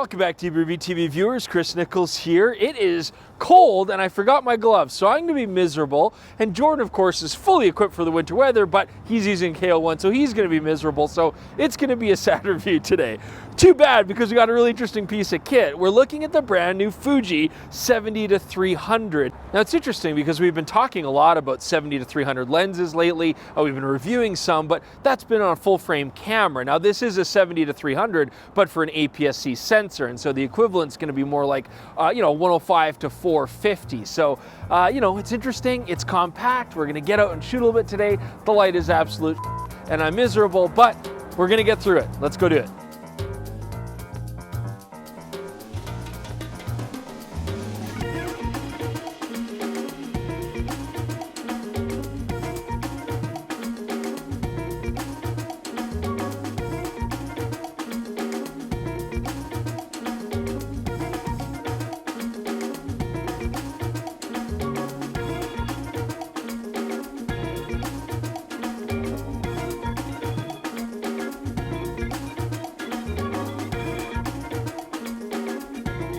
Welcome back to TV viewers, Chris Nichols here. It is cold and I forgot my gloves, so I'm going to be miserable. And Jordan, of course, is fully equipped for the winter weather, but he's using KO1, so he's going to be miserable. So it's going to be a sad review today. Too bad, because we got a really interesting piece of kit. We're looking at the brand new Fuji 70-300. Now it's interesting because we've been talking a lot about 70-300 lenses lately. We've been reviewing some, but that's been on a full frame camera. Now this is a 70-300, but for an APS-C sensor, and so the equivalent's going to be more like 105 to 450. So it's interesting, it's compact. We're going to get out and shoot a little bit today. The light is absolute and I'm miserable, but we're going to get through it. Let's go do it.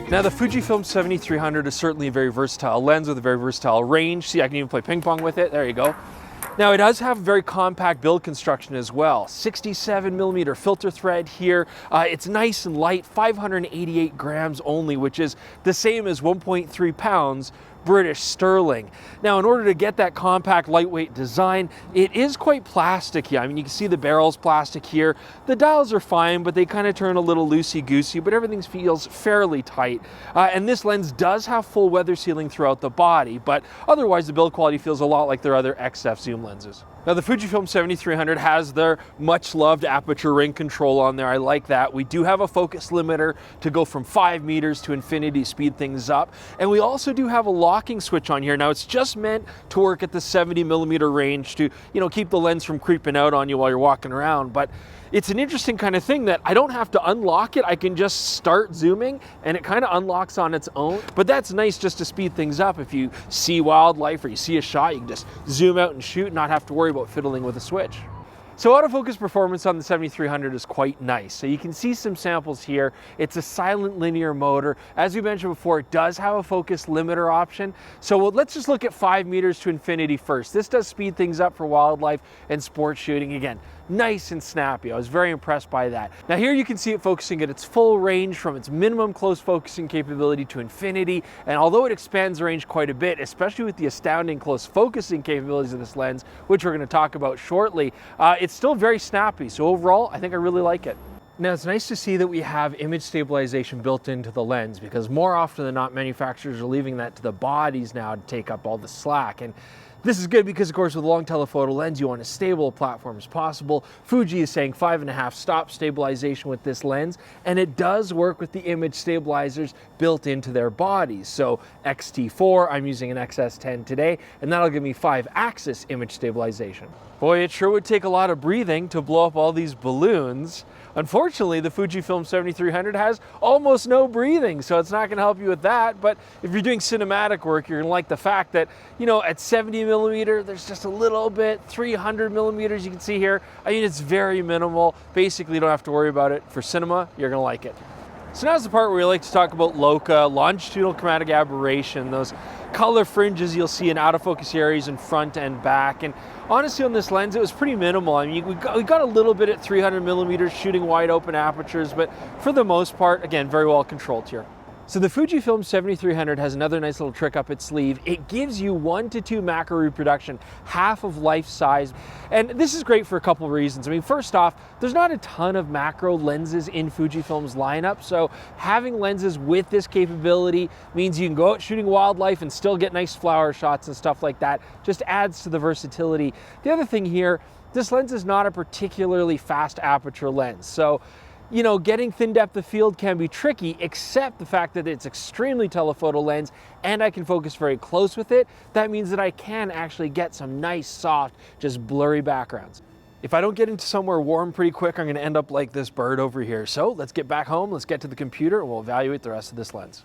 Now the Fujifilm 70-300 is certainly a very versatile lens with a very versatile range. See, I can even play ping pong with it. There you go. Now it does have very compact build construction as well. 67mm filter thread here. It's nice and light, 588 grams only, which is the same as 1.3 pounds British sterling. Now, in order to get that compact, lightweight design, it is quite plasticky. I mean, you can see the barrel's plastic here. The dials are fine, but they kind of turn a little loosey-goosey, but everything feels fairly tight. And this lens does have full weather sealing throughout the body, but otherwise the build quality feels a lot like their other XF zoom lenses. Now the Fujifilm 70-300 has their much loved aperture ring control on there. I like that. We do have a focus limiter to go from 5 meters to infinity, speed things up. And we also do have a locking switch on here. Now it's just meant to work at the 70mm range to, keep the lens from creeping out on you while you're walking around. But it's an interesting kind of thing that I don't have to unlock it. I can just start zooming and it kind of unlocks on its own. But that's nice just to speed things up. If you see wildlife or you see a shot, you can just zoom out and shoot and not have to worry about fiddling with a switch. So autofocus performance on the 70-300 is quite nice. So you can see some samples here. It's a silent linear motor. As we mentioned before, it does have a focus limiter option. So let's just look at 5 meters to infinity first. This does speed things up for wildlife and sport shooting. Again, nice and snappy. I was very impressed by that. Now here you can see it focusing at its full range from its minimum close focusing capability to infinity. And although it expands the range quite a bit, especially with the astounding close focusing capabilities of this lens, which we're going to talk about shortly, it's still very snappy. So overall, I think I really like it. Now it's nice to see that we have image stabilization built into the lens, because more often than not, manufacturers are leaving that to the bodies now to take up all the slack. And this is good because, of course, with a long telephoto lens, you want as stable a platform as possible. Fuji is saying 5.5 stop stabilization with this lens, and it does work with the image stabilizers built into their bodies. So XT4, I'm using an XS10 today, and that'll give me 5-axis image stabilization. Boy, it sure would take a lot of breathing to blow up all these balloons. Unfortunately, the Fujifilm 70-300 has almost no breathing, so it's not going to help you with that. But if you're doing cinematic work, you're going to like the fact that, at 70mm, there's just a little bit. 300mm, you can see here. I mean, it's very minimal. Basically, you don't have to worry about it. For cinema, you're going to like it. So now's the part where we like to talk about LOCA, longitudinal chromatic aberration, those color fringes you'll see in autofocus areas in front and back. And honestly, on this lens, it was pretty minimal. I mean, we got a little bit at 300mm shooting wide open apertures, but for the most part, again, very well controlled here. So the Fujifilm 70-300 has another nice little trick up its sleeve. It gives you 1 to 2 macro reproduction, half of life size. And this is great for a couple of reasons. I mean, first off, there's not a ton of macro lenses in Fujifilm's lineup. So having lenses with this capability means you can go out shooting wildlife and still get nice flower shots and stuff like that. Just adds to the versatility. The other thing here, this lens is not a particularly fast aperture lens. So getting thin depth of field can be tricky, except the fact that it's extremely telephoto lens and I can focus very close with it. That means that I can actually get some nice, soft, just blurry backgrounds. If I don't get into somewhere warm pretty quick, I'm going to end up like this bird over here. So let's get back home, let's get to the computer, and we'll evaluate the rest of this lens.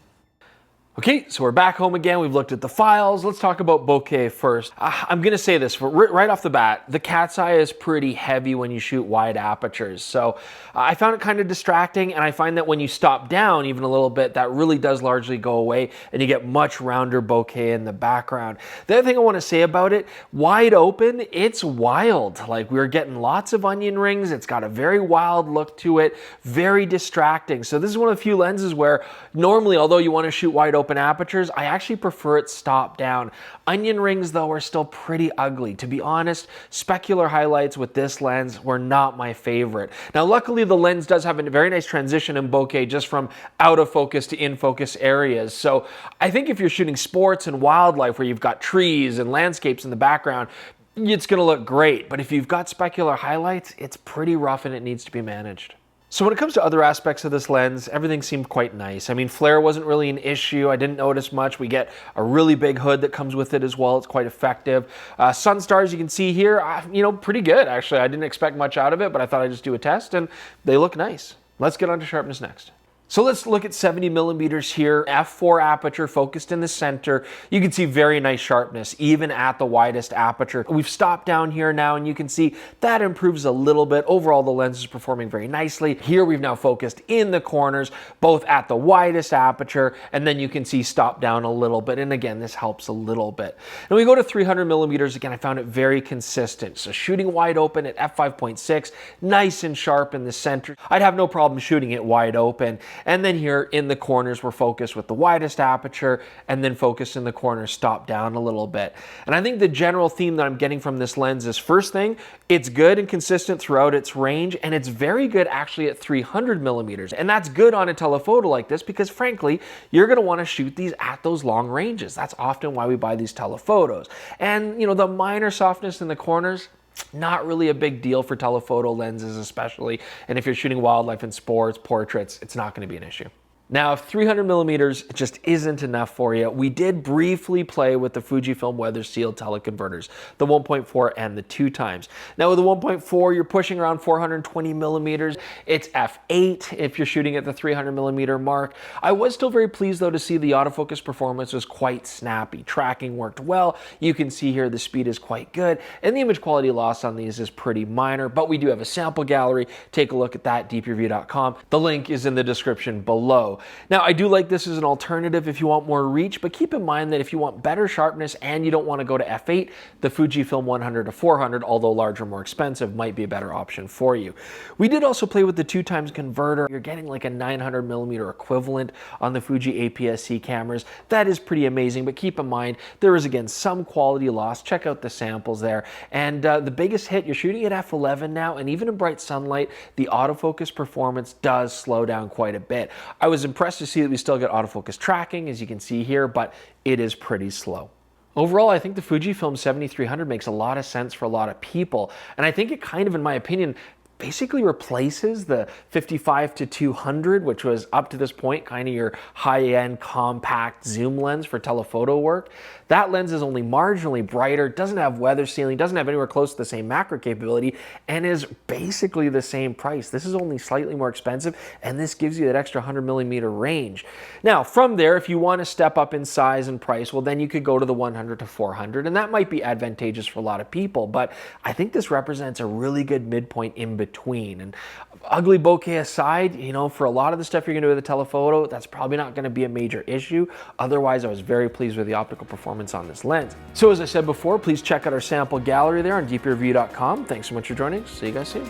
Okay, so we're back home again. We've looked at the files. Let's talk about bokeh first. I'm gonna say this right off the bat, the cat's eye is pretty heavy when you shoot wide apertures. So I found it kind of distracting, and I find that when you stop down even a little bit, that really does largely go away and you get much rounder bokeh in the background. The other thing I wanna say about it, wide open, it's wild. Like, we're getting lots of onion rings. It's got a very wild look to it, very distracting. So this is one of the few lenses where normally, although you wanna shoot wide open apertures, I actually prefer it stop down. Onion rings though are still pretty ugly. To be honest, specular highlights with this lens were not my favorite. Now luckily the lens does have a very nice transition in bokeh just from out of focus to in focus areas. So I think if you're shooting sports and wildlife where you've got trees and landscapes in the background, it's gonna look great. But if you've got specular highlights, it's pretty rough and it needs to be managed. So when it comes to other aspects of this lens, everything seemed quite nice. I mean, flare wasn't really an issue. I didn't notice much. We get a really big hood that comes with it as well. It's quite effective. Sun stars, you can see here, you know, pretty good actually. I didn't expect much out of it, but I thought I'd just do a test and they look nice. Let's get on to sharpness next. So let's look at 70 millimeters here, f4 aperture focused in the center. You can see very nice sharpness, even at the widest aperture. We've stopped down here now and you can see that improves a little bit. Overall, the lens is performing very nicely. Here we've now focused in the corners, both at the widest aperture, and then you can see stop down a little bit. And again, this helps a little bit. And we go to 300 millimeters, again, I found it very consistent. So shooting wide open at f5.6, nice and sharp in the center. I'd have no problem shooting it wide open. And then here in the corners, we're focused with the widest aperture and then focused in the corners, stop down a little bit. And I think the general theme that I'm getting from this lens is, first thing, it's good and consistent throughout its range, and it's very good actually at 300 millimeters. And that's good on a telephoto like this because frankly, you're gonna wanna shoot these at those long ranges. That's often why we buy these telephotos. And you know, the minor softness in the corners, not really a big deal for telephoto lenses especially, and if you're shooting wildlife and sports, portraits, it's not going to be an issue. Now, if 300 millimeters just isn't enough for you, we did briefly play with the Fujifilm weather sealed teleconverters, the 1.4 and the 2x. Now with the 1.4, you're pushing around 420 millimeters. It's f8 if you're shooting at the 300 millimeter mark. I was still very pleased though to see the autofocus performance was quite snappy. Tracking worked well. You can see here the speed is quite good, and the image quality loss on these is pretty minor, but we do have a sample gallery. Take a look at that, deepreview.com. The link is in the description below. Now, I do like this as an alternative if you want more reach, but keep in mind that if you want better sharpness and you don't want to go to f8, the Fujifilm 100-400, although larger, more expensive, might be a better option for you. We did also play with the 2x converter. You're getting like a 900 millimeter equivalent on the Fuji APS-C cameras. That is pretty amazing, but keep in mind, there is again some quality loss. Check out the samples there. And the biggest hit, you're shooting at f11 now, and even in bright sunlight, the autofocus performance does slow down quite a bit. I was impressed to see that we still get autofocus tracking, as you can see here, but it is pretty slow. Overall, I think the Fujifilm 70-300 makes a lot of sense for a lot of people, and I think it kind of, in my opinion, basically replaces the 55-200, which was up to this point kind of your high-end compact zoom lens for telephoto work. That lens is only marginally brighter, doesn't have weather sealing, doesn't have anywhere close to the same macro capability, and is basically the same price. This is only slightly more expensive, and this gives you that extra 100 millimeter range. Now, from there, if you want to step up in size and price, well, then you could go to the 100-400, and that might be advantageous for a lot of people, but I think this represents a really good midpoint in between. And ugly bokeh aside, you know, for a lot of the stuff you're going to do with a telephoto, that's probably not going to be a major issue. Otherwise, I was very pleased with the optical performance on this lens. So as I said before, please check out our sample gallery there on deepreview.com. Thanks so much for joining. See you guys soon.